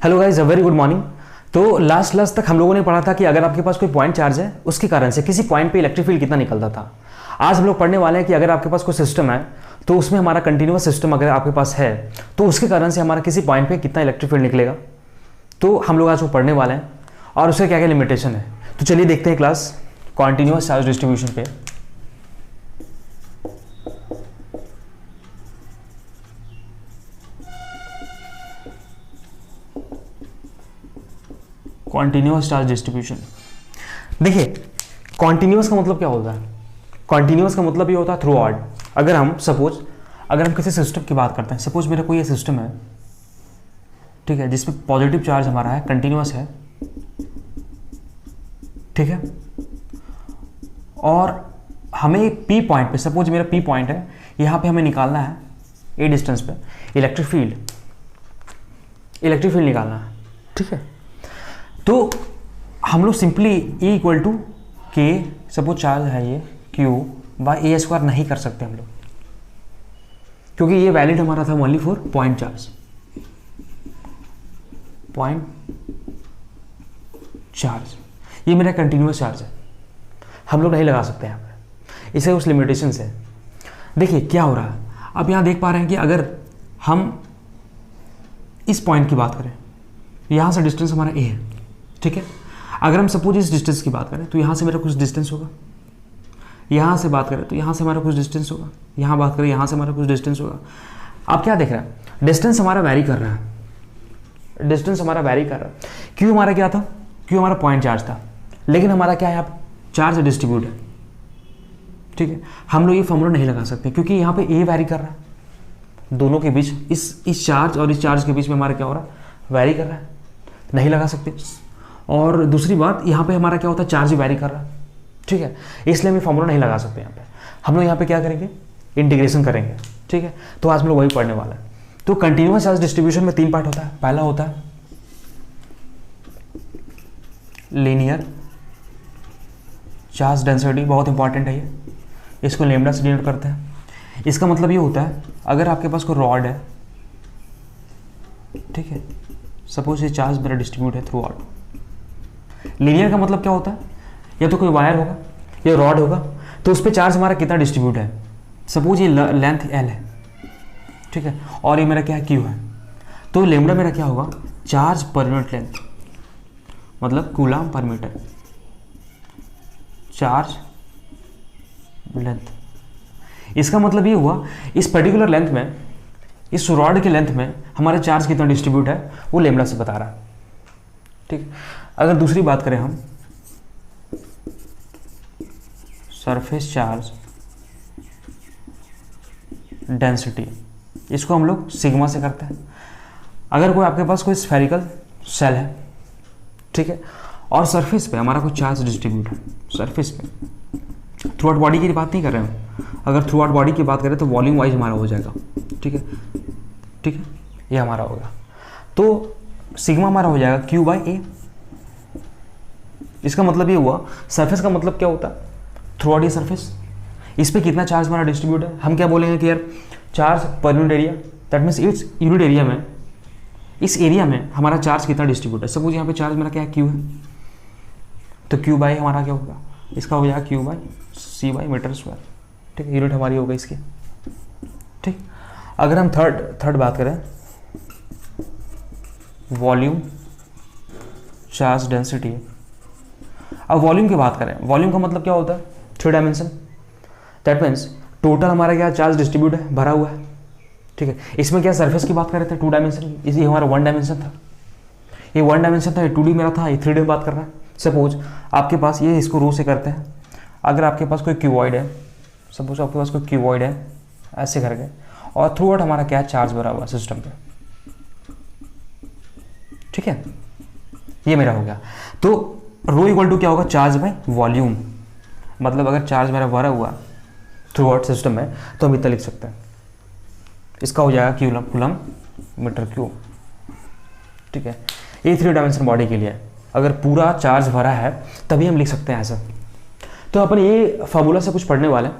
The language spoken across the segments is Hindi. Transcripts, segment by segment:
Hello guys, a very good morning. तो लास्ट क्लास तक हम लोगों ने पढ़ा था कि अगर आपके पास कोई पॉइंट चार्ज है उसके कारण से किसी पॉइंट पे इलेक्ट्रिक फील्ड कितना निकलता था। आज हम लोग पढ़ने वाले हैं कि अगर आपके पास कोई सिस्टम है तो उसमें हमारा कंटिन्यूअस सिस्टम अगर आपके पास है तो उसके कारण से हमारा किसी पॉइंट पे कितना इलेक्ट्रिक फील्ड निकलेगा। तो हम लोग आज वो पढ़ने वाले हैं और उसका क्या क्या लिमिटेशन है। तो चलिए देखते हैं क्लास कॉन्टिन्यूअस चार्ज डिस्ट्रीब्यूशन पे। Continuous charge distribution. देखिए, कॉन्टिन्यूअस का मतलब क्या होता है? कॉन्टिन्यूअस का मतलब ये होता है थ्रू आउट। अगर हम किसी सिस्टम की बात करते हैं, सपोज मेरा कोई ये सिस्टम है, ठीक है, जिसमें पॉजिटिव चार्ज हमारा है, कंटिन्यूअस है, ठीक है, और हमें पी पॉइंट पे, सपोज मेरा पी पॉइंट है, यहाँ पे हमें निकालना है ए डिस्टेंस पे इलेक्ट्रिक फील्ड निकालना है, ठीक है। तो हम लोग सिंपली E इक्वल टू के, सपोज चार्ज है ये Q बाई ए स्क्वायर नहीं कर सकते हम लोग, क्योंकि ये वैलिड हमारा था ओनली फॉर पॉइंट चार्ज। ये मेरा कंटिन्यूअस चार्ज है, हम लोग नहीं लगा सकते यहाँ पे, इसे उस लिमिटेशन से। देखिए क्या हो रहा है, अब यहाँ देख पा रहे हैं कि अगर हम इस पॉइंट की बात करें, यहाँ से डिस्टेंस हमारा ए है, ठीक है। अगर हम सपोज इस डिस्टेंस की बात करें तो यहाँ से मेरा कुछ डिस्टेंस होगा, यहाँ से बात करें तो यहाँ से हमारा कुछ डिस्टेंस होगा, यहाँ बात करें यहाँ से हमारा कुछ डिस्टेंस होगा। आप क्या देख रहे हैं, डिस्टेंस हमारा वैरी कर रहा है, क्यों हमारा क्या था, क्यों हमारा पॉइंट चार्ज था, लेकिन हमारा क्या है, आप चार्ज डिस्ट्रीब्यूट है, ठीक है। हम लोग ये फॉर्मूला नहीं लगा सकते क्योंकि यहाँ पे ए वैरी कर रहा है, दोनों के बीच, इस चार्ज और इस चार्ज के बीच में हमारा क्या हो रहा है, वैरी कर रहा है, नहीं लगा सकते। और दूसरी बात, यहाँ पे हमारा क्या होता है, चार्ज वैरी कर रहा है, ठीक है, इसलिए हम फॉर्मूला नहीं लगा सकते। यहाँ पे हम लोग यहाँ पे क्या करेंगे, इंटीग्रेशन करेंगे, ठीक है। तो आज हम लोग वही पढ़ने वाला है। तो कंटिन्यूअस चार्ज डिस्ट्रीब्यूशन में 3 पार्ट होता है। पहला होता है लीनियर चार्ज डेंसिटी, बहुत इंपॉर्टेंट है ये, इसको लैम्डा से डिनोट करते हैं। इसका मतलब ये होता है, अगर आपके पास कोई रॉड है, ठीक है, सपोज ये चार्ज मेरा डिस्ट्रीब्यूट है थ्रू आउट। लीनियर का मतलब क्या होता है, या तो कोई वायर होगा या रॉड होगा, तो उस पर चार्ज हमारा कितना डिस्ट्रीब्यूट है। सपोज ये लेंथ L है, ठीक है, और ये मेरा क्या है, Q है, तो लैम्डा मेरा क्या होगा, चार्ज पर यूनिट लेंथ, मतलब coulomb per metre, charge length. इसका मतलब ये हुआ, इस पर्टिकुलर लेंथ में, इस रॉड के लेंथ में हमारा चार्ज कितना डिस्ट्रीब्यूट है, वो लैम्डा से बता रहा है, ठीक है। अगर दूसरी बात करें हम, सरफेस चार्ज डेंसिटी, इसको हम लोग सिग्मा से करते हैं। अगर कोई आपके पास कोई स्फेरिकल सेल है, ठीक है, और सरफेस पे हमारा कोई चार्ज डिस्ट्रीब्यूट है, सरफेस पे, थ्रू आउट बॉडी की बात नहीं कर रहे हैं, अगर थ्रू आउट बॉडी की बात करें तो वॉल्यूम वाइज हमारा हो जाएगा, ठीक है, ये हमारा होगा। तो सिग्मा हमारा हो जाएगा Q बाई ए। इसका मतलब ये हुआ, सरफेस का मतलब क्या होता है, थ्रू आउट ये सरफेस, इस पे कितना चार्ज हमारा डिस्ट्रीब्यूट है। हम क्या बोलेंगे कि यार charge per unit area, that means इस यूनिट एरिया में, इस एरिया में हमारा चार्ज कितना डिस्ट्रीब्यूट है। सपोज यहाँ पे चार्ज मेरा क्या है, Q है, तो Q बाई हमारा क्या होगा, इसका हो जाएगा Q by C by metre square, ठीक है, यूनिट हमारी होगा इसकी, ठीक। अगर हम थर्ड बात करें, वॉल्यूम चार्ज डेंसिटी। अब वॉल्यूम की बात करें, वॉल्यूम का मतलब क्या होता है, 3 डायमेंशन, दैट मीन्स टोटल हमारा क्या चार्ज डिस्ट्रीब्यूट है, भरा हुआ है, ठीक है। इसमें क्या सरफेस की बात कर रहे थे 2 डायमेंशन की, इसलिए हमारा 1 डायमेंशन था, ये 1 डायमेंशन था, ये 2D मेरा था, ये 3D में बात कर रहा है। सपोज आपके पास ये, इसको रो से करते हैं, अगर आपके पास कोई क्यूबॉइड है, सपोज आपके पास कोई क्यूबॉइड है ऐसे करके, और थ्रू आउट हमारा क्या चार्ज भरा हुआ सिस्टम पे, ठीक है, ये मेरा हो गया। तो रो इक्वल टू क्या होगा, चार्ज बाई वॉल्यूम, मतलब अगर चार्ज मेरा भरा हुआ थ्रू आउट सिस्टम में तो हम इतना लिख सकते हैं, इसका हो जाएगा कूलम मीटर क्यूब, ठीक है। ये 3 डायमेंशन बॉडी के लिए अगर पूरा चार्ज भरा है तभी हम लिख सकते हैं ऐसा। तो अपन ये फार्मूला से कुछ पढ़ने वाले हैं,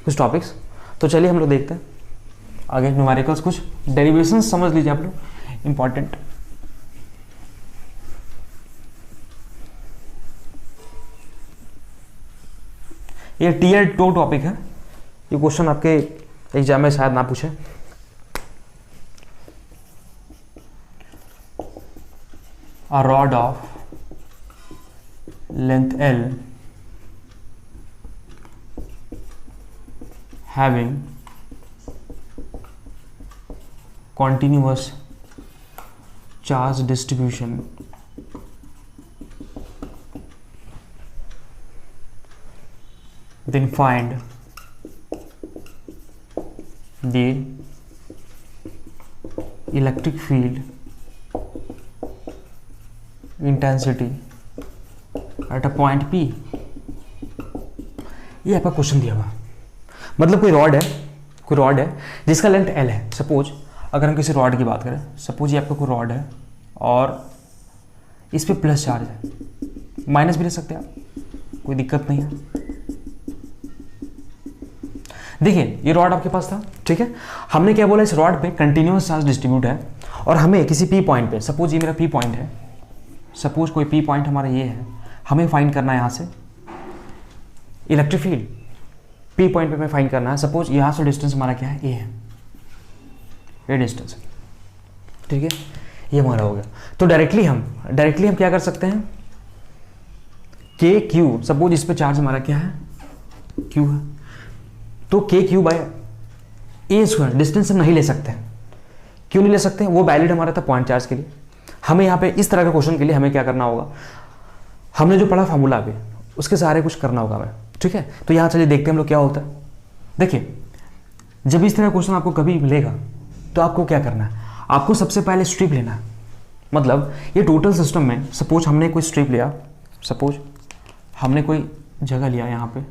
कुछ टॉपिक्स। तो चलिए हम लोग देखते हैं आगे न्यूमेरिकल्स, कुछ डेरिवेशंस समझ लीजिए आप लोग, इंपॉर्टेंट। ये टीयर 2 टॉपिक है, ये क्वेश्चन आपके एग्जाम में शायद ना पूछे। A rod of length L having continuous charge distribution then find the electric field intensity at a point P। ये आपका क्वेश्चन दिया हुआ, मतलब कोई रॉड है जिसका लेंथ L है। सपोज अगर हम किसी रॉड की बात करें, सपोज ये आपका कोई रॉड है और इस पे प्लस चार्ज है, माइनस भी ले सकते हैं आप, कोई दिक्कत नहीं है। देखिए ये रॉड आपके पास था, ठीक है। हमने क्या बोला, इस रॉड पे कंटिन्यूअस चार्ज डिस्ट्रीब्यूट है और हमें किसी P पॉइंट पे, सपोज ये मेरा P पॉइंट है, सपोज कोई P पॉइंट हमारा ये है, हमें फाइंड करना है यहाँ से इलेक्ट्रिक फील्ड। P पॉइंट पे हमें फाइंड करना है, सपोज यहाँ से डिस्टेंस हमारा क्या है, A है, ये डिस्टेंस है, ठीक है, ये हमारा हो गया। तो डायरेक्टली हम क्या कर सकते हैं, के क्यू, सपोज इस पे चार्ज हमारा क्या है, Q है, तो के Q by A square, distance हम नहीं ले सकते हैं। क्यों नहीं ले सकते हैं, वो वैलिड हमारा था पॉइंट चार्ज के लिए। हमें यहाँ पे इस तरह के क्वेश्चन के लिए हमें क्या करना होगा, हमने जो पढ़ा फार्मूला पे उसके सारे कुछ करना होगा हमें, ठीक है। तो यहाँ चलिए देखते हैं हम लोग क्या होता है। देखिए जब इस तरह का क्वेश्चन आपको कभी मिलेगा तो आपको क्या करना है, आपको सबसे पहले स्ट्रिप लेना है। मतलब ये टोटल सिस्टम में सपोज हमने कोई स्ट्रिप लिया, सपोज हमने कोई जगह लिया यहाँ पे,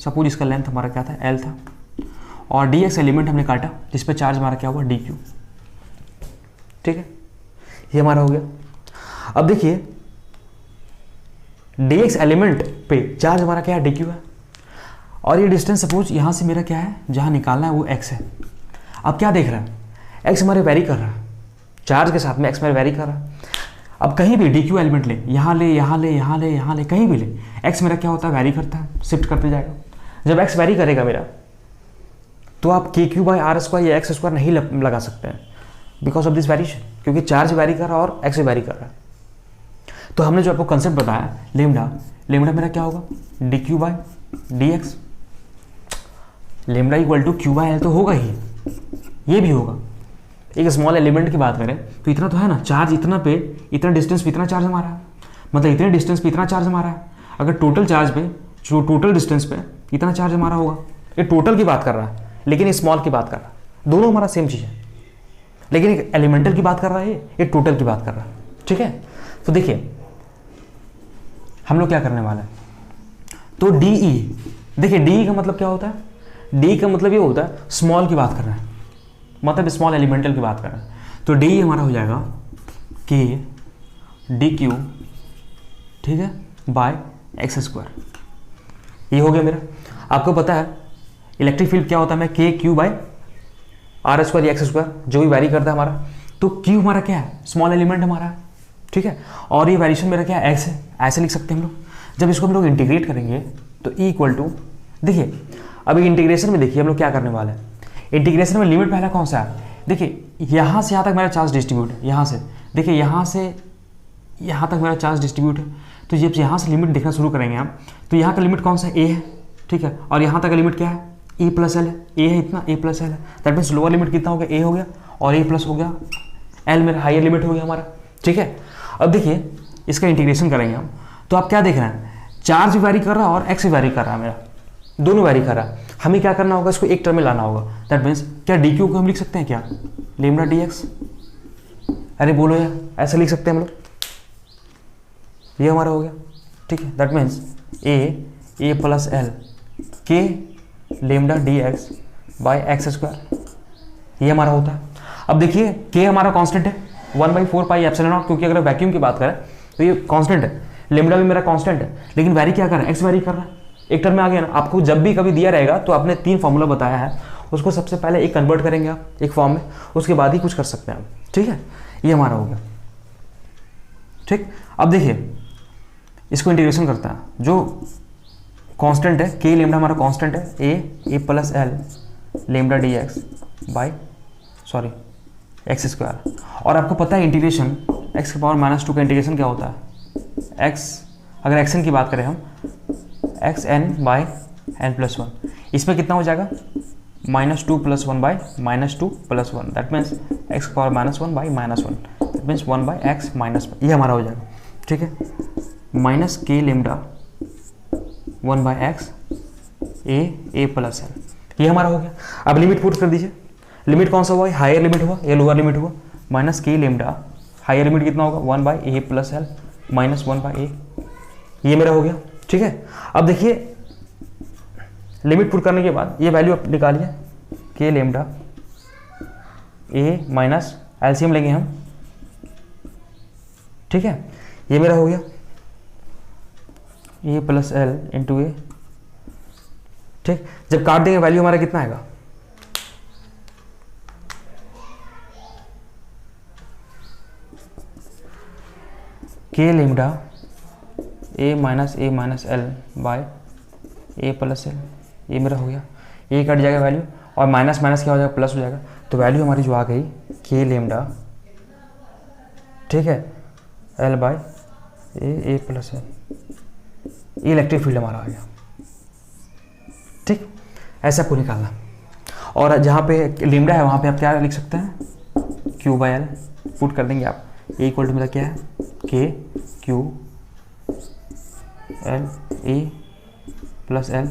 सपोज इसका लेंथ हमारा क्या था, L था, और dx एलिमेंट हमने काटा जिस पे चार्ज हमारा क्या हुआ, dq, ठीक है, ये हमारा हो गया। अब देखिए dx एलिमेंट पे चार्ज हमारा क्या है, dq है, और ये डिस्टेंस सपोज यहाँ से मेरा क्या है, जहाँ निकालना है वो x है। अब क्या देख रहा है, x हमारे वेरी कर रहा है, चार्ज के साथ में x मेरे वेरी कर रहा है। अब कहीं भी dq एलिमेंट ले, यहाँ ले, यहाँ ले, यहाँ ले, यहाँ ले, कहीं भी ले, x मेरा क्या होता है, वेरी करता है, शिफ्ट करते जाएगा। जब x वेरी करेगा मेरा, तो आप के क्यू बाई आर स्क्वायर या एक्स स्क्वायर नहीं लगा सकते हैं, बिकॉज ऑफ दिस वेरिएशन, क्योंकि चार्ज वेरी कर रहा है और एक्स वेरी कर रहा है। तो हमने जो आपको कंसेप्ट बताया लेमडा मेरा क्या होगा, d q by d x, lambda equal to q by l तो होगा ही, ये भी होगा। एक स्मॉल एलिमेंट की बात करें तो इतना तो है ना, चार्ज इतना पे, इतना डिस्टेंस पे इतना चार्ज हमारा है, मतलब इतने डिस्टेंस पे इतना चार्ज हमारा है। अगर टोटल चार्ज पे, जो टोटल डिस्टेंस पे इतना चार्ज हमारा होगा, ये टोटल की बात कर रहा है, लेकिन ये स्मॉल की बात कर रहा है, दोनों हमारा सेम चीज़ है, लेकिन एक एलिमेंटल की बात कर रहा है, ये टोटल की बात कर रहा है, ठीक है। तो देखिए हम लोग क्या करने वाले हैं, तो डी ई, देखिए डी का मतलब क्या होता है, डी का मतलब ये होता है स्मॉल की बात कर रहा है, मतलब स्मॉल एलिमेंटल की बात कर रहा है। तो डी हमारा हो जाएगा के डी क्यू, ठीक है, बाय एक्स स्क्वायर, ये हो गया मेरा। आपको पता है इलेक्ट्रिक फील्ड क्या होता है, मैं के क्यू बाय आर स्क्वायर या एक्स स्क्वायर, जो भी वैरी करता है हमारा, तो क्यू हमारा क्या है, स्मॉल एलिमेंट हमारा है, ठीक है, और ये वेरिएशन मेरा क्या है, एक्स है, ऐसे लिख सकते हैं हम लोग। जब इसको हम लोग इंटीग्रेट करेंगे तो ई इक्वल टू, देखिए अभी इंटीग्रेशन में देखिए हम लोग क्या करने वाले हैं, इंटीग्रेशन में लिमिट पहला कौन सा है, देखिए यहाँ से यहाँ तक मेरा चार्ज डिस्ट्रीब्यूट है, यहाँ से देखिए यहाँ से यहाँ तक मेरा चार्ज डिस्ट्रीब्यूट है। तो जब यहाँ से लिमिट देखना शुरू करेंगे हम, तो यहाँ का लिमिट कौन सा है, ए है, ठीक है, और यहाँ तक का लिमिट क्या है, ए प्लस एल है, ए है इतना, ए प्लस एल है, दैट मीन्स लोअर लिमिट कितना हो गया, ए हो गया, और ए प्लस हो गया एल, मेरा हायर लिमिट हो गया हमारा, ठीक है। अब देखिए इसका इंटीग्रेशन करेंगे हम, तो आप क्या देख रहे हैं, चार्ज भी वेरी कर रहा है और एक्स भी वेरी कर रहा है, मेरा दोनों वेरी कर रहा है। हमें क्या करना होगा, इसको एक टर्म में लाना होगा, दैट मीन्स क्या डी क्यू को हम लिख सकते हैं क्या, लेमडा डी एक्स, अरे बोलो यार, ऐसे लिख सकते हैं हम लोग, ये हमारा हो गया, ठीक है, that means a plus l k lambda d x by x square, ये हमारा होता है। अब देखिए के हमारा कांस्टेंट है 1/4 पाई एप्सिलॉन नॉट, क्योंकि अगर वैक्यूम की बात करें तो ये कांस्टेंट है, लेमडा भी मेरा कांस्टेंट है, लेकिन वेरी क्या कर रहा है, एक्स वेरी कर रहा है, एक टर्म में आ गया ना। आपको जब भी कभी दिया रहेगा तो आपने 3 फार्मूला बताया है, उसको सबसे पहले एक कन्वर्ट करेंगे आप एक फॉर्म में, उसके बाद ही कुछ कर सकते हैं आप, ठीक है, ये हमारा हो गया, ठीक। अब देखिए इसको इंटीग्रेशन करता है, जो कांस्टेंट है, के लेमडा हमारा कांस्टेंट है, a plus l lambda d x by x square. और आपको पता है इंटीग्रेशन एक्स की पावर -2 का इंटीग्रेशन क्या होता है, एक्स, अगर एक्स की बात करें हम, x n by n plus 1, इसमें कितना हो जाएगा -2 + 1 बाई -2 + 1, दैट मीन्स एक्स की power -1 by -1, that means 1 by x minus 1, ये हमारा हो जाएगा। ठीक है, minus k lambda 1 by x a plus l, ये हमारा हो गया। अब लिमिट पुट कर दीजिए, लिमिट कौन सा हुआ, हायर लिमिट हुआ या लोअर लिमिट हुआ, minus k lambda, higher limit कितना होगा 1 by a plus l minus 1 by a, ये मेरा हो गया। ठीक है, अब देखिए लिमिट पुट करने के बाद ये वैल्यू आप निकालिए, के लेमडा ए माइनस एलसीएम लेंगे हम। ठीक है, ये मेरा हो गया ए प्लस एल इंटू ए। ठीक, जब काट देंगे वैल्यू हमारा कितना आएगा, के lambda A minus L by A plus l, ये मेरा हो गया। ये कट जाएगा वैल्यू और माइनस माइनस क्या हो जाएगा, प्लस हो जाएगा। तो वैल्यू हमारी जो आ गई के लेमडा, ठीक है, L by A plus l, ये इलेक्ट्रिक फील्ड हमारा आ गया। ठीक, ऐसा आपको निकालना। और जहाँ पे लेमडा है वहाँ पे आप क्या लिख सकते हैं, क्यू बाय एल पुट कर देंगे आप। ए इक्वल टू मेरा क्या है, के Q L A plus l,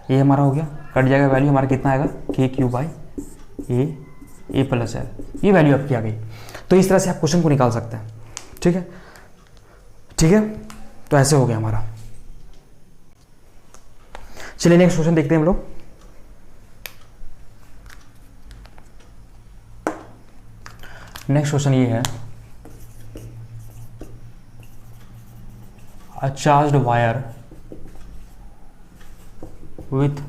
ये हमारा हो गया। कट जाएगा वैल्यू हमारा कितना आएगा, के Q by a plus l, ये वैल्यू आपकी आ गई। तो इस तरह से आप क्वेश्चन को निकाल सकते हैं। ठीक है, ठीक है, तो ऐसे हो गया हमारा। चलिए नेक्स्ट क्वेश्चन देखते हैं हम लोग। नेक्स्ट क्वेश्चन ये है, a charged wire with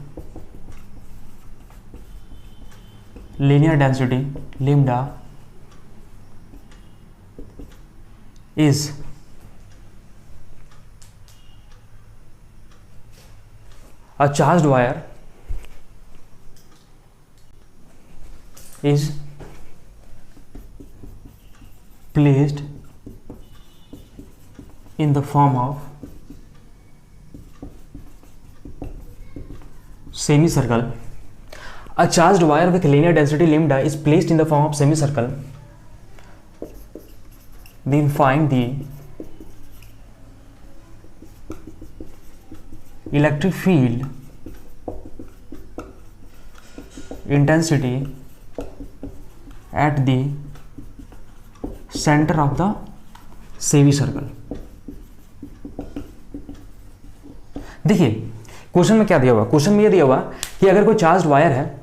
linear density lambda is a charged wire is placed in the form of semicircle. A charged wire with linear density lambda is placed in the form of semicircle. Then find the electric field intensity at the center of the semicircle. देखिए क्वेश्चन में क्या दिया हुआ, क्वेश्चन में ये दिया हुआ कि अगर कोई चार्ज वायर है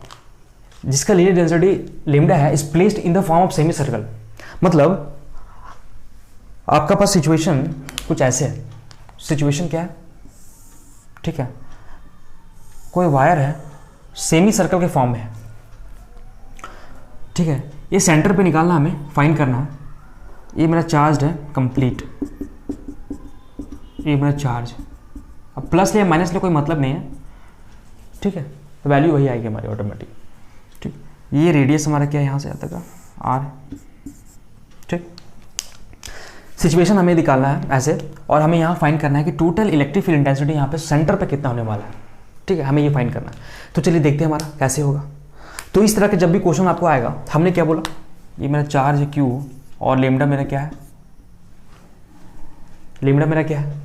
जिसका लीनियर डेंसिटी लैम्डा है, is placed in the form of semi circle. मतलब आपका पास सिचुएशन कुछ ऐसे है। सिचुएशन क्या है, ठीक है, कोई वायर है सेमी सर्कल के फॉर्म में है, ठीक है, ये सेंटर पे निकालना हमें, फाइंड करना है। ये मेरा चार्ज है कंप्लीट, ये मेरा चार्ज, अब प्लस ले माइनस ले कोई मतलब नहीं है, ठीक है, तो वैल्यू वही आएगी हमारी ऑटोमेटिक। ठीक, ये रेडियस हमारा क्या है, यहाँ से आता है आर। ठीक, सिचुएशन हमें निकालना है ऐसे, और हमें यहाँ फाइंड करना है कि टोटल इलेक्ट्रिक फील्ड इंटेंसिटी यहाँ पे सेंटर पे कितना होने वाला है। ठीक है, हमें ये फाइंड करना है। तो चलिए देखते हैं हमारा कैसे होगा। तो इस तरह के जब भी क्वेश्चन आपको आएगा, हमने क्या बोला, ये मेरा चार्ज है क्यू और लेमडा मेरा क्या है, लेमडा मेरा क्या है,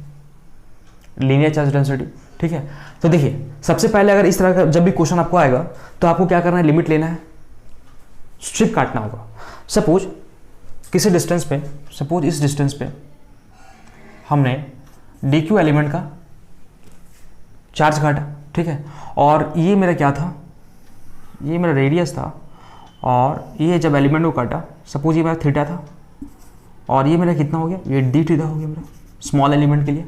लीनियर चार्ज डेंसिटी। ठीक है, तो देखिए सबसे पहले अगर इस तरह का जब भी क्वेश्चन आपको आएगा तो आपको क्या करना है, लिमिट लेना है, स्ट्रिप काटना होगा। सपोज किसी डिस्टेंस पे, सपोज इस डिस्टेंस पे हमने डी क्यू एलिमेंट का चार्ज काटा, ठीक है, और ये मेरा क्या था, ये मेरा रेडियस था, और ये जब एलिमेंट को काटा, सपोज ये मेरा थीटा था, और ये मेरा कितना हो गया, ये डी थीटा हो गया मेरा स्मॉल एलिमेंट के लिए।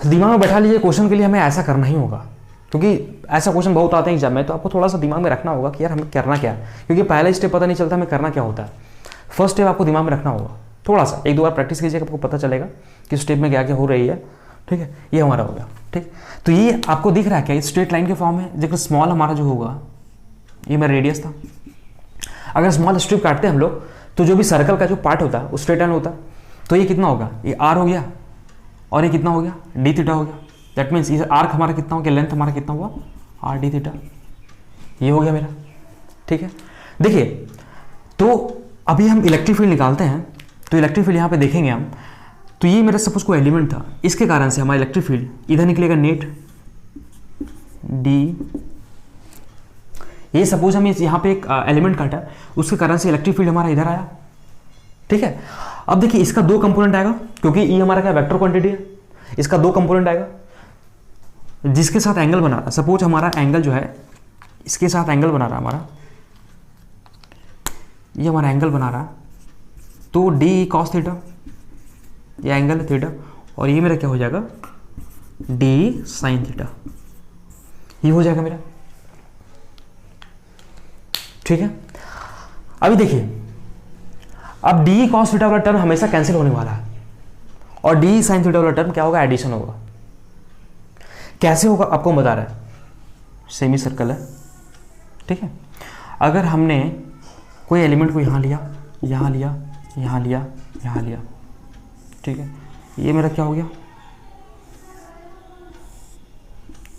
दिमाग में बैठा लीजिए, क्वेश्चन के लिए हमें ऐसा करना ही होगा, क्योंकि ऐसा क्वेश्चन बहुत आते हैं एग्जाम में, तो आपको थोड़ा सा दिमाग में रखना होगा कि यार हमें करना क्या है, क्योंकि पहला स्टेप पता नहीं चलता हमें करना क्या होता है। फर्स्ट स्टेप आपको दिमाग में रखना होगा, थोड़ा सा एक दो बार प्रैक्टिस कीजिएगा, आपको पता चलेगा कि स्टेप में क्या क्या हो रही है, ठीक है, ये हमारा हो गया। ठीक, तो ये आपको दिख रहा है क्या, स्ट्रेट लाइन के फॉर्म में, देखो स्मॉल हमारा जो होगा ये मेरा रेडियस था। अगर स्मॉल स्ट्रिप काटते हैं हम लोग तो जो भी सर्कल का जो पार्ट होता है वो स्ट्रेट लाइन होता है, तो ये कितना होगा, ये आर हो गया और ये कितना हो गया, डी थीटा हो गया। दैट मीन्स ये आर्क हमारा कितना हो गया, लेंथ हमारा कितना हुआ, आर डी थीटा, ये हो गया मेरा। ठीक है, देखिए तो अभी हम इलेक्ट्रिक फील्ड निकालते हैं, तो इलेक्ट्रिक फील्ड यहाँ पे देखेंगे हम, तो ये मेरा सपोज कोई एलिमेंट था, इसके कारण से हमारा इलेक्ट्रिक फील्ड इधर निकलेगा नेट डी, ये सपोज हम यहाँ पे एक एलिमेंट काटा, उसके कारण से इलेक्ट्रिक फील्ड हमारा इधर आया। ठीक है, अब देखिए इसका दो कंपोनेंट आएगा, क्योंकि ये हमारा क्या वेक्टर क्वांटिटी है, इसका दो कंपोनेंट आएगा जिसके साथ एंगल बना रहा, सपोज हमारा एंगल जो है इसके साथ एंगल बना रहा हमारा, ये हमारा एंगल बना रहा है, तो डी कॉस थीटा, ये एंगल है थीटा, और ये मेरा क्या हो जाएगा, डी साइन थीटा, ये हो जाएगा मेरा। ठीक है, अभी देखिए अब डी कॉस थीटा वाला टर्म हमेशा कैंसिल होने वाला है, और डी साइन थीटा वाला टर्म क्या होगा, एडिशन होगा। कैसे होगा आपको बता रहा है, सेमी सर्कल है। ठीक है, अगर हमने कोई एलिमेंट को यहाँ लिया, यहाँ लिया, यहाँ लिया, यहाँ लिया, ठीक है, ये मेरा क्या हो गया।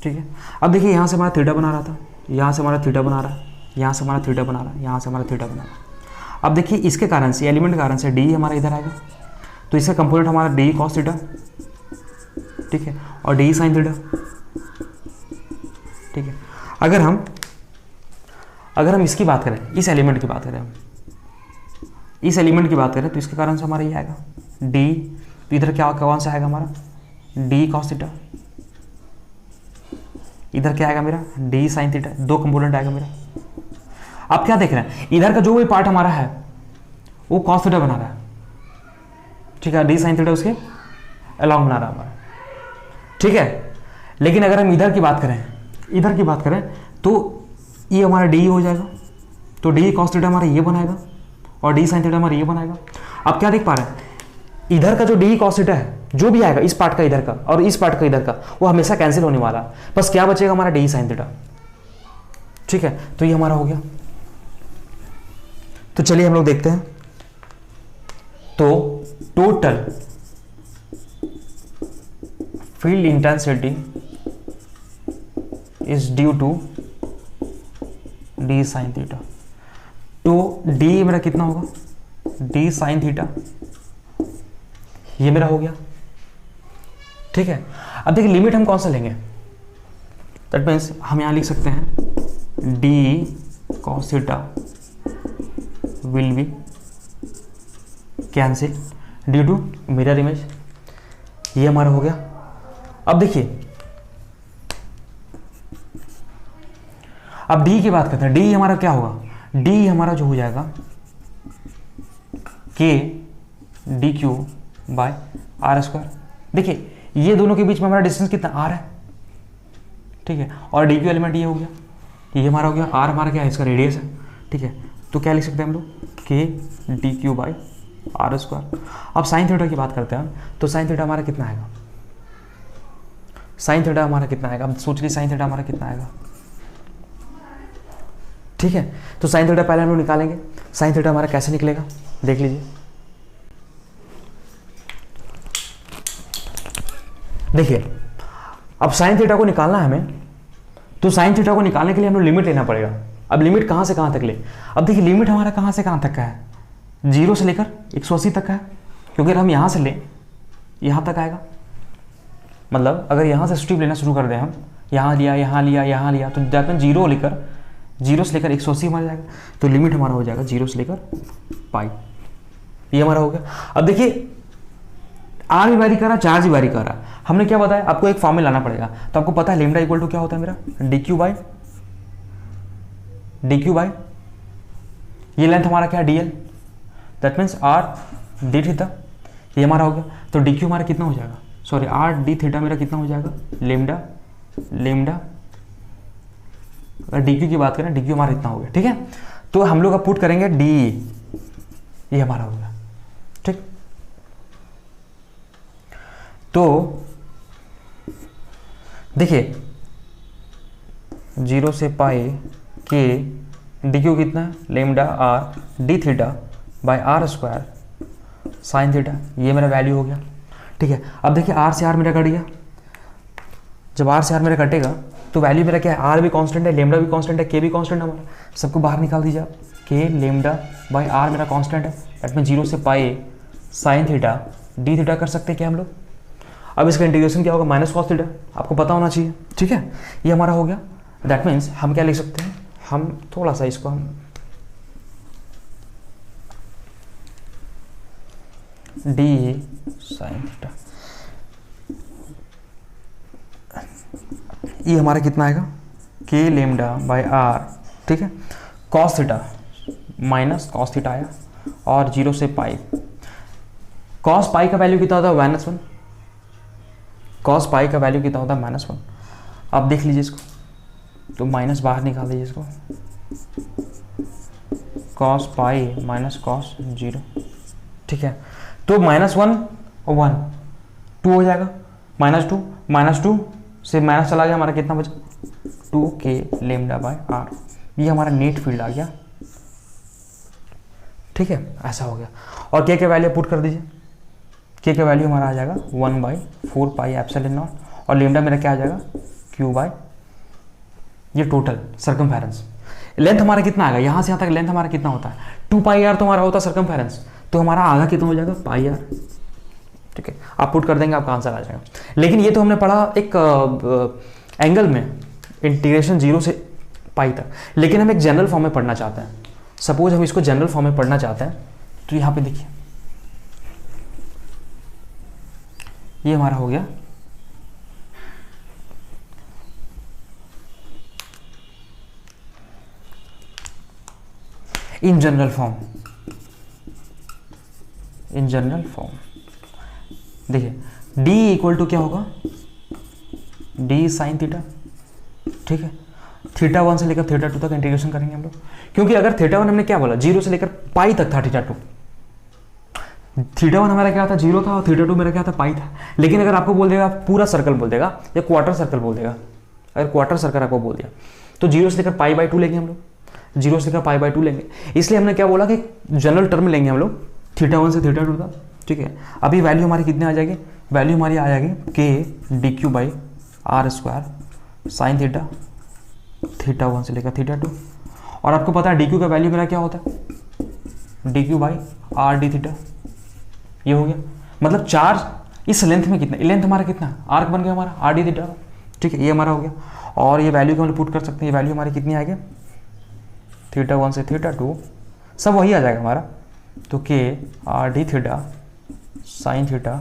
ठीक है, अब देखिए यहाँ से हमारा थीटा बना रहा था, यहाँ से हमारा थीटा बना रहा है, यहाँ से हमारा थीटा बना रहा है, यहाँ से हमारा थीटा बना रहा है। अब देखिए इसके कारण से, एलिमेंट के कारण से डी हमारा इधर आएगा, तो इसका कंपोनेंट हमारा डी कॉस थीटा, ठीक है, और डी साइन थीटा। ठीक है, अगर हम इसकी बात करें, इस एलिमेंट की बात करें, इस एलिमेंट की बात करें, तो इसके कारण से हमारा ये आएगा डी, तो इधर क्या कौन सा आएगा हमारा, डी कॉस थीटा, इधर क्या आएगा मेरा, डी साइन थीटा, दो कंपोनेंट आएगा मेरा। आप क्या देख रहे हैं, इधर का जो भी पार्ट हमारा है वो कॉस थीटा बना रहा है, ठीक है, डी साइन थीटा उसके अलॉन्ग बना रहा है हमारा। ठीक है, लेकिन अगर हम इधर की बात करें, तो ये हमारा डी हो जाएगा, तो डी कॉस थीटा हमारा ये बनाएगा, और डी साइन थीटा हमारा ये बनाएगा। आप क्या देख पा रहे हैं, इधर का जो डी कॉस थीटा है, जो भी आएगा, इस पार्ट का इधर का और इस पार्ट का इधर का, वो हमेशा कैंसिल होने वाला है, बस क्या बचेगा हमारा, डी साइन थीटा। ठीक है, तो ये हमारा हो गया। तो चलिए हम लोग देखते हैं, तो total field intensity is due to d sine theta, तो डी मेरा कितना होगा, डी साइन थीटा, ये मेरा हो गया। ठीक है, अब देखिए लिमिट हम कौन सा लेंगे, दैट मीन्स हम यहां लिख सकते हैं d cos theta will be cancel due to mirror image, ये हमारा हो गया। अब देखिए, अब डी की बात करते हैं, डी हमारा क्या होगा, डी हमारा जो हो जाएगा k d q by r square. देखिए ये दोनों के बीच में हमारा डिस्टेंस कितना, आर है। ठीक है, और डी क्यू एलिमेंट ये हो गया, ये हमारा हो गया, आर हमारा क्या है, इसका रेडियस है। ठीक है, तो क्या लिख सकते हैं हम लोग, k d q by r square. अब साइन थीटा की बात करते हैं हम, तो साइन थीटा हमारा कितना आएगा, साइन थीटा हमारा कितना आएगा, अब सोच लीजिए साइन थीटा हमारा कितना आएगा। ठीक है, तो साइन थीटा पहले हम लोग निकालेंगे, साइन थीटा हमारा कैसे निकलेगा देख लीजिए। देखिए अब साइन थीटा को निकालना है हमें, तो साइन थीटा को निकालने के लिए हमें लिमिट लेना पड़ेगा। अब लिमिट कहाँ से कहाँ तक ले, अब देखिए लिमिट हमारा कहाँ से कहाँ तक का है, 0 से लेकर 180 तक का है, क्योंकि अगर हम यहाँ से लें यहाँ तक आएगा, मतलब अगर यहाँ से स्ट्रिप लेना शुरू कर दें हम, यहाँ लिया, यहाँ लिया, यहाँ लिया, तो दैट मीन 0 से लेकर 180 हमारा जाएगा, तो लिमिट हमारा हो जाएगा 0 से लेकर पाई, ये हमारा हो गया। अब देखिए आर भी वेरी कर रहा है, चार्ज भी वेरी कर रहा है, हमने क्या बताया, आपको एक फॉर्मूला लाना पड़ेगा। तो आपको पता है लेमडा इक्वल टू क्या होता है मेरा, डी क्यू बाई ये लेंथ हमारा क्या है, D L, that means are d theta, ये हमारा हो गया। तो डी क्यू हमारा कितना हो जाएगा, सॉरी आर डी थीटा मेरा कितना हो जाएगा, लेमडा अगर डी क्यू की बात करें, डी क्यू हमारा इतना हो गया। ठीक है, तो हम लोग अब पुट करेंगे डी, ये हमारा हो गया। ठीक, तो देखिए 0 से पाई के डी क्यू कितना है, lambda r d theta by r square sine theta, ये मेरा वैल्यू हो गया। ठीक है, अब देखिए आर से आर मेरा कट गया, जब आर से आर मेरा कटेगा तो वैल्यू मेरा क्या है, आर भी कांस्टेंट है, लेमडा भी कांस्टेंट है, के भी कांस्टेंट है, हमारा सबको बाहर निकाल दीजिए आप। के लेमडा बाई आर मेरा कांस्टेंट है, दैट मीन 0 से pi sine theta D theta कर सकते हैं क्या हम लोग। अब इसका इंटीग्रेशन क्या होगा, माइनस कॉस थीटा, आपको पता होना चाहिए। ठीक है, ये हमारा हो गया। दैट मीन्स हम क्या लिख सकते हैं, हम थोड़ा सा इसको हम डी साइन थीटा, ये हमारा कितना आएगा, के लेमडा बाई आर, ठीक है, cos theta minus cos theta आया, और 0 से पाई, कॉस पाई का वैल्यू कितना होता है, -1, कॉस पाई का वैल्यू कितना होता है, -1। अब देख लीजिए इसको, तो माइनस बाहर निकाल दीजिए इसको, कॉस पाई माइनस कॉस 0, ठीक है, तो -1 और 1 2 हो जाएगा, -2 से माइनस चला गया, हमारा कितना बचा, 2k लेमडा बाय आर, ये हमारा नेट फील्ड आ गया। ठीक है, ऐसा हो गया। और के वैल्यू पुट कर दीजिए, के वैल्यू हमारा आ जाएगा 1/4 पाई एप्सिलॉन नॉट, और लेमडा मेरा क्या आ जाएगा, q बाय, ये टोटल सर्कमफेरेंस, लेंथ हमारा कितना आएगा, यहाँ से यहाँ तक लेंथ हमारा कितना होता है, 2 पाई आर तो हमारा होता है सर्कमफेरेंस, तो हमारा आधा कितना हो जाएगा, पाई आर। ठीक है, आप पुट कर देंगे, आपका आंसर आ जाएगा। लेकिन ये तो हमने पढ़ा एक एंगल में, इंटीग्रेशन 0 से पाई तक, लेकिन हम एक जनरल फॉर्म में पढ़ना चाहते हैं। सपोज हम इसको जनरल फॉर्म में पढ़ना चाहते हैं, तो यहाँ पे देखिए ये हमारा हो गया in general form, in general form देखिए d इक्वल टू क्या होगा, d साइन थीटा। ठीक है, θ1 से लेकर θ2 तक इंटीग्रेशन करेंगे हम लोग, क्योंकि अगर θ1 हमने क्या बोला, 0 से लेकर पाई तक था, θ2 हमारा क्या था, 0 था, और θ2 मेरा क्या था, पाई था। लेकिन अगर आपको बोल देगा पूरा सर्कल बोल देगा या क्वार्टर सर्कल बोल देगा, अगर क्वार्टर सर्कल आपको बोल दिया तो 0 से लेकर π/2 लेंगे हम लोग, 0 से लेकर π/2 लेंगे। इसलिए हमने क्या बोला कि जनरल टर्म लेंगे हम लोग, θ1 से θ2 था। ठीक है, अभी वैल्यू हमारी कितने आ जाएगी, वैल्यू हमारी आ जाएगी k dq by r square sine theta, θ1 से लेकर θ2। और आपको पता है dq का वैल्यू मेरा क्या होता है, dq by are d theta, ये हो गया। मतलब चार्ज इस लेंथ में कितना, लेंथ हमारा कितना, आर्क बन गया हमारा आर डी थीटा। ठीक है, ये हमारा हो गया। और ये वैल्यू को हम पुट कर सकते हैं, ये वैल्यू हमारी कितनी आ गई, θ1 से θ2 सब वही आ जाएगा हमारा, तो k r d theta sine theta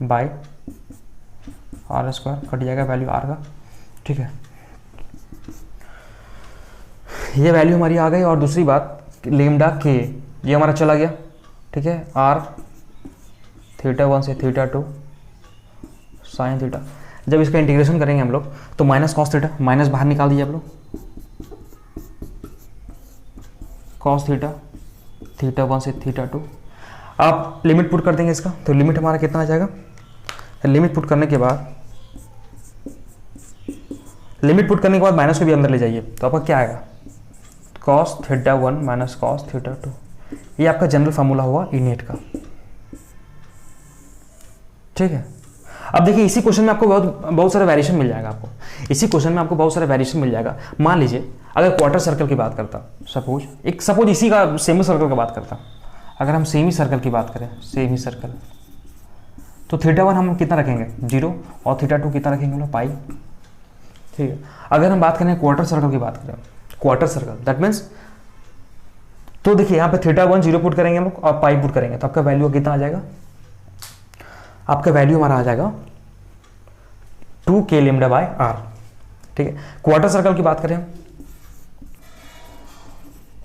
by r square, cut जाएगा वैल्यू आर का। ठीक है, ये वैल्यू हमारी आ गई। और दूसरी बात, लेमडा के ये हमारा चला गया। ठीक है, आर θ1 से θ2 साइन थीटा, जब इसका इंटीग्रेशन करेंगे हम लोग तो माइनस कॉस थीटा, माइनस बाहर निकाल दीजिए आप लोग, कॉस थीटा θ1 से θ2। आप लिमिट पुट कर देंगे इसका, तो लिमिट हमारा कितना आ जाएगा, लिमिट पुट करने के बाद, लिमिट पुट करने के बाद माइनस को भी अंदर ले जाइए, तो आपका क्या आएगा, cos θ1 माइनस cos θ2। ये आपका जनरल फार्मूला हुआ इनेट का। ठीक है, अब देखिए इसी क्वेश्चन में आपको बहुत सारा वेरिएशन मिल जाएगा, आपको इसी क्वेश्चन में आपको बहुत सारा वेरिएशन मिल जाएगा। मान लीजिए अगर क्वार्टर सर्कल की बात करता, सपोज इसी का सेमी सर्कल की बात करता, अगर हम सेमी सर्कल की बात करें, सेमी सर्कल, तो θ1 हम कितना रखेंगे, 0, और θ2 कितना रखेंगे हम लोग, पाई। ठीक है, अगर हम बात करें क्वार्टर सर्कल की बात करें, क्वार्टर सर्कल दैट मीन्स, तो देखिए यहाँ पे θ1 0 पुट करेंगे हम लोग और पाई पुट करेंगे, तो आपका वैल्यू कितना आ जाएगा, आपका वैल्यू हमारा आ जाएगा 2k लेमडा बाय आर। ठीक है, क्वार्टर सर्कल की बात करें,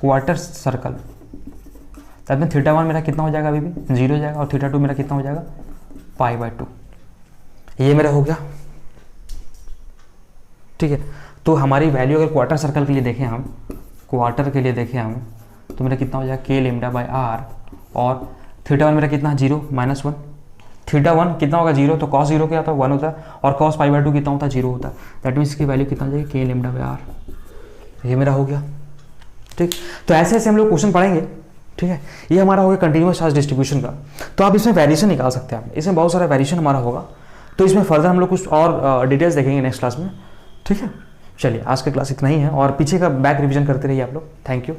क्वार्टर सर्कल दैट मीन θ1 मेरा कितना हो जाएगा, अभी भी 0 हो जाएगा, और θ2 मेरा कितना हो जाएगा, π/2। ये मेरा हो गया। ठीक है, तो हमारी वैल्यू अगर क्वार्टर सर्कल के लिए देखें हम, क्वार्टर के लिए देखें हम, तो मेरा कितना हो जाएगा, k लेमडा बाय आर, और θ1 मेरा कितना, 0 -1, θ1 कितना होगा 0, तो cos 0 क्या होता है 1 होता है, और cos π/2 कितना होता है 0 होता है। दैट मीन्स की वैल्यू कितना हो जाएगी k λ/r। ये मेरा हो गया। ठीक, तो ऐसे ऐसे हम लोग क्वेश्चन पढ़ेंगे। ठीक है, ये हमारा हो गया कंटिन्यूअस चार्ज डिस्ट्रीब्यूशन का। तो आप इसमें वेरिएशन निकाल सकते हैं, आप इसमें बहुत सारा वेरिएशन हमारा होगा। तो इसमें फर्दर हम लोग कुछ और डिटेल्स देखेंगे नेक्स्ट क्लास में। ठीक है, चलिए आज का क्लास इतना ही है, और पीछे का बैक रिवीजन करते रहिए आप लोग। Thank you.